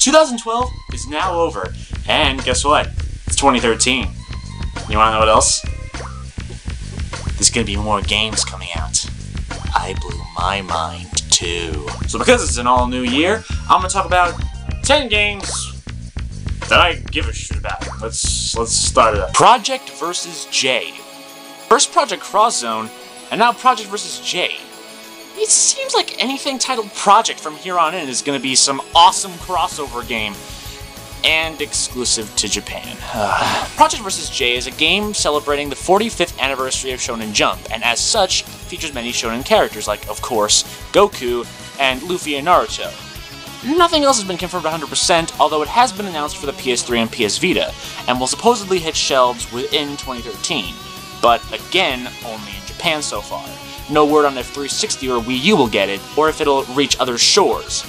2012 is now over, and guess what? It's 2013. You wanna know what else? There's gonna be more games coming out. I blew my mind too. So because it's an all-new year, I'm gonna talk about 10 games that I give a shit about. Let's start it up. Project vs. J. First Project Cross Zone, and now Project vs. J. It seems like anything titled Project from here on in is going to be some awesome crossover game, and exclusive to Japan. Project vs. J is a game celebrating the 45th anniversary of Shonen Jump, and as such, features many shonen characters like, of course, Goku and Luffy and Naruto. Nothing else has been confirmed 100%, although it has been announced for the PS3 and PS Vita, and will supposedly hit shelves within 2013, but again, only in Japan so far. No word on if 360 or Wii U will get it, or if it'll reach other shores.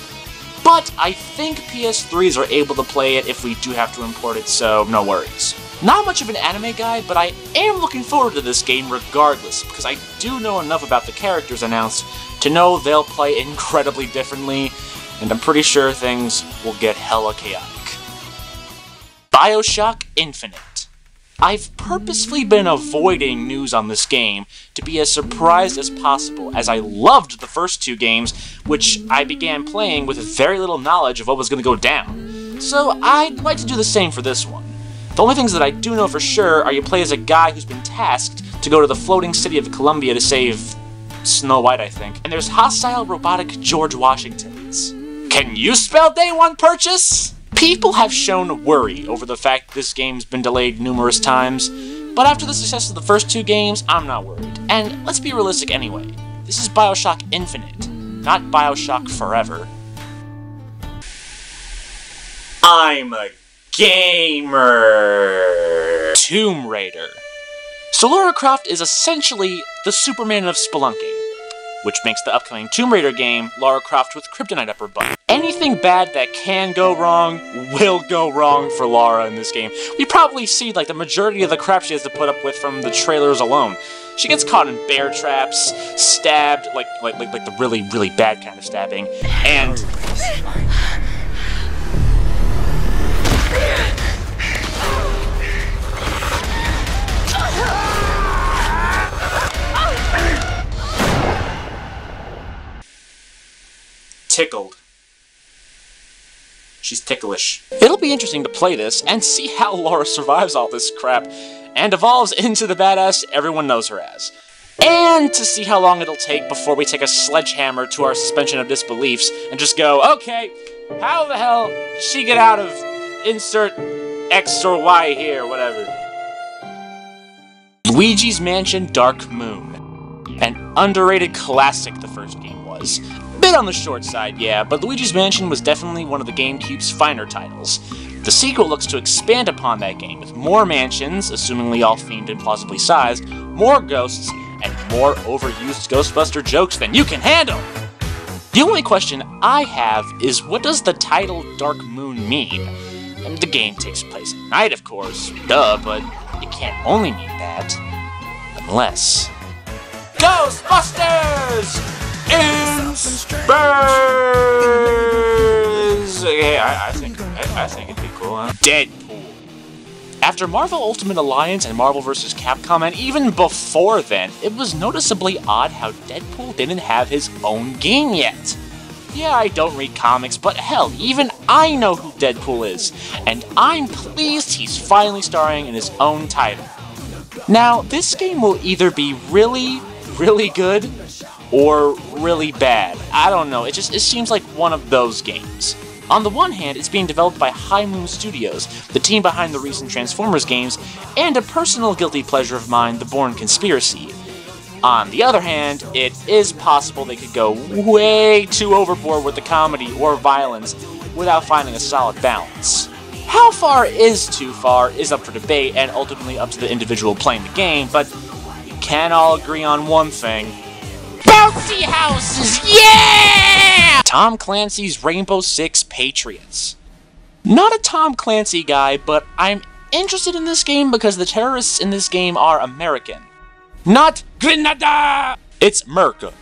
But I think PS3s are able to play it if we do have to import it, so no worries. Not much of an anime guy, but I am looking forward to this game regardless, because I do know enough about the characters announced to know they'll play incredibly differently, and I'm pretty sure things will get hella chaotic. Bioshock Infinite. I've purposely been avoiding news on this game to be as surprised as possible, as I loved the first two games, which I began playing with very little knowledge of what was going to go down. So I'd like to do the same for this one. The only things that I do know for sure are you play as a guy who's been tasked to go to the floating city of Columbia to save Snow White, I think, and there's hostile robotic George Washingtons. Can you spell day one purchase? People have shown worry over the fact this game's been delayed numerous times, but after the success of the first two games, I'm not worried. And let's be realistic anyway. This is Bioshock Infinite, not Bioshock Forever. I'm a gamer! Tomb Raider. So Lara Croft is essentially the Superman of spelunking, which makes the upcoming Tomb Raider game Lara Croft with kryptonite up her butt. Anything bad that can go wrong will go wrong for Lara in this game. We probably see like the majority of the crap she has to put up with from the trailers alone. She gets caught in bear traps, stabbed, like the really, really bad kind of stabbing, and tickled. She's ticklish. It'll be interesting to play this and see how Lara survives all this crap and evolves into the badass everyone knows her as. And to see how long it'll take before we take a sledgehammer to our suspension of disbeliefs and just go, okay, how the hell did she get out of insert X or Y here, whatever. Luigi's Mansion Dark Moon. An underrated classic the first game was. Bit on the short side, yeah, but Luigi's Mansion was definitely one of the GameCube's finer titles. The sequel looks to expand upon that game, with more mansions, assumingly all themed and plausibly sized, more ghosts, and more overused Ghostbuster jokes than you can handle! The only question I have is, what does the title Dark Moon mean? And the game takes place at night, of course, duh, but it can't only mean that. Unless... Ghostbusters! In space! Okay, I think it'd be cool, huh? Deadpool. After Marvel Ultimate Alliance and Marvel vs. Capcom, and even before then, it was noticeably odd how Deadpool didn't have his own game yet. Yeah, I don't read comics, but hell, even I know who Deadpool is, and I'm pleased he's finally starring in his own title. Now, this game will either be really, really good, or really bad. I don't know, it seems like one of those games. On the one hand, it's being developed by High Moon Studios, the team behind the recent Transformers games, and a personal guilty pleasure of mine, The Bourne Conspiracy. On the other hand, it is possible they could go way too overboard with the comedy or violence without finding a solid balance. How far is too far is up for debate and ultimately up to the individual playing the game, but we can all agree on one thing. Bouncy houses, yeah! Tom Clancy's Rainbow Six Patriots. Not a Tom Clancy guy, but I'm interested in this game because the terrorists in this game are American. Not Grenada! It's America.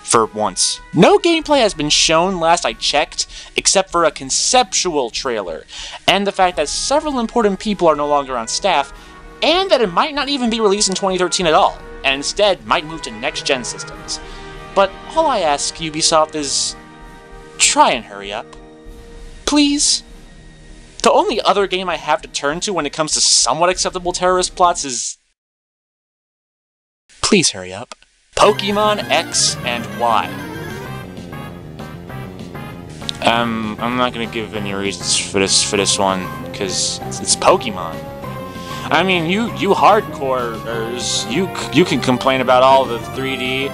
For once. No gameplay has been shown last I checked, except for a conceptual trailer, and the fact that several important people are no longer on staff, and that it might not even be released in 2013 at all, and instead might move to next-gen systems. But all I ask Ubisoft is, try and hurry up. Please? The only other game I have to turn to when it comes to somewhat acceptable terrorist plots is... Please hurry up. Pokemon X and Y. I'm not gonna give any reasons for this one, because it's Pokemon. I mean, you hardcorers, you can complain about all the 3D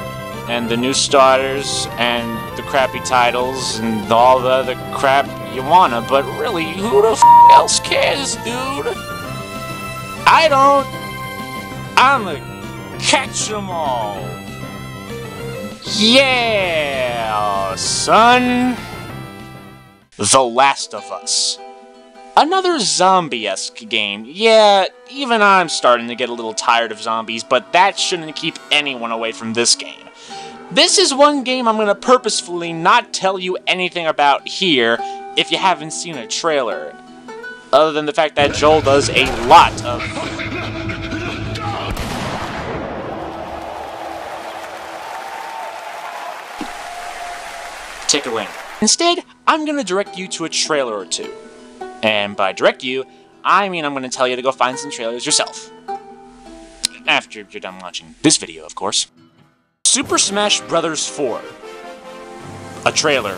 and the new starters and the crappy titles and all the other crap you wanna, but really, who the f else cares, dude? I don't. I'ma catch 'em all. Yeah, son. The Last of Us. Another zombie-esque game. Yeah, even I'm starting to get a little tired of zombies, but that shouldn't keep anyone away from this game. This is one game I'm going to purposefully not tell you anything about here if you haven't seen a trailer. Other than the fact that Joel does a lot of... tickling. Instead, I'm going to direct you to a trailer or two. And by direct you, I mean I'm going to tell you to go find some trailers yourself. After you're done watching this video, of course. Super Smash Bros. 4. A trailer.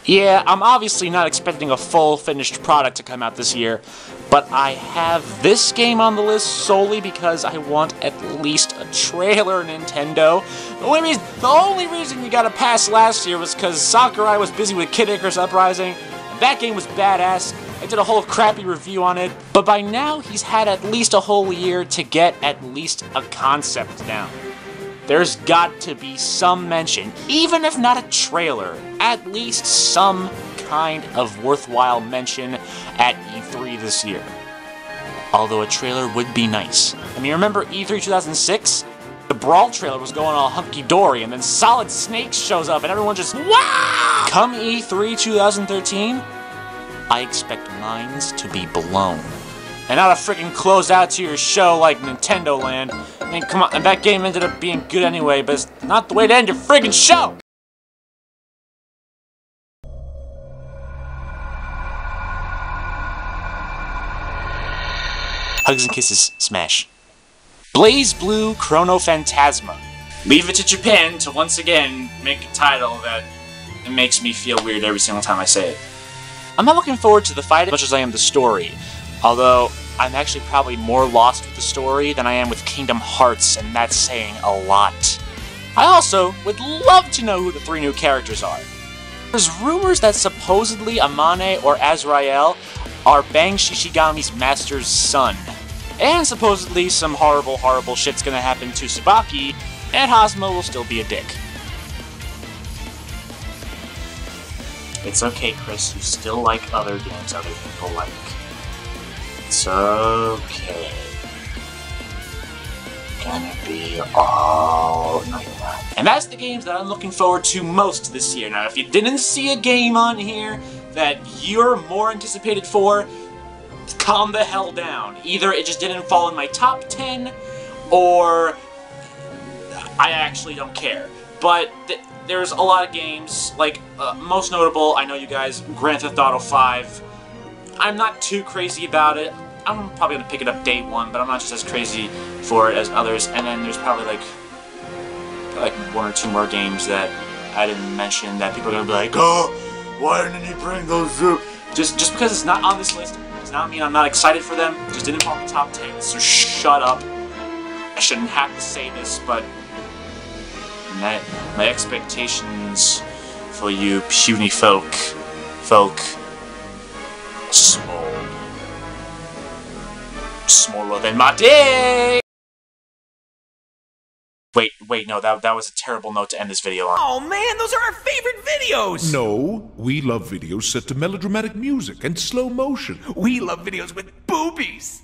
Yeah, I'm obviously not expecting a full finished product to come out this year, but I have this game on the list solely because I want at least a trailer, Nintendo. The only reason you got a pass last year was because Sakurai was busy with Kid Icarus Uprising, and that game was badass. I did a whole crappy review on it, but by now he's had at least a whole year to get at least a concept down. There's got to be some mention, even if not a trailer, at least some kind of worthwhile mention at E3 this year. Although a trailer would be nice. I mean, remember E3 2006? The Brawl trailer was going all hunky-dory, and then Solid Snake shows up, and everyone just, wow! Come E3 2013, I expect minds to be blown. And not a freaking close out to your show like Nintendo Land. I mean, come on, and that game ended up being good anyway, but it's not the way to end your friggin' show! Hugs and kisses, Smash. Blaze Blue Chrono Phantasma. Leave it to Japan to once again make a title that makes me feel weird every single time I say it. I'm not looking forward to the fight as much as I am the story. Although, I'm actually probably more lost with the story than I am with Kingdom Hearts, and that's saying a lot. I also would love to know who the 3 new characters are. There's rumors that supposedly Amane or Azrael are Bang Shishigami's master's son. And supposedly some horrible, horrible shit's gonna happen to Tsubaki, and Hosmo will still be a dick. It's okay, Chris, you still like other games other people like. It's okay. Gonna be all... No, you're not. And that's the games that I'm looking forward to most this year. Now, if you didn't see a game on here that you're more anticipated for, calm the hell down. Either it just didn't fall in my top 10, or I actually don't care. But there's a lot of games, like, most notable, I know you guys, Grand Theft Auto 5. I'm not too crazy about it. I'm probably going to pick it up day one, but I'm not just as crazy for it as others. And then there's probably like 1 or 2 more games that I didn't mention that people are going to be like, oh, why didn't he bring those up? Just because it's not on this list does not mean I'm not excited for them. It just didn't fall in the top 10, so shut up. I shouldn't have to say this, but my expectations for you puny folk, smaller than my dick! Wait, no, that was a terrible note to end this video on. Oh man, those are our favorite videos! No, we love videos set to melodramatic music and slow motion. We love videos with boobies!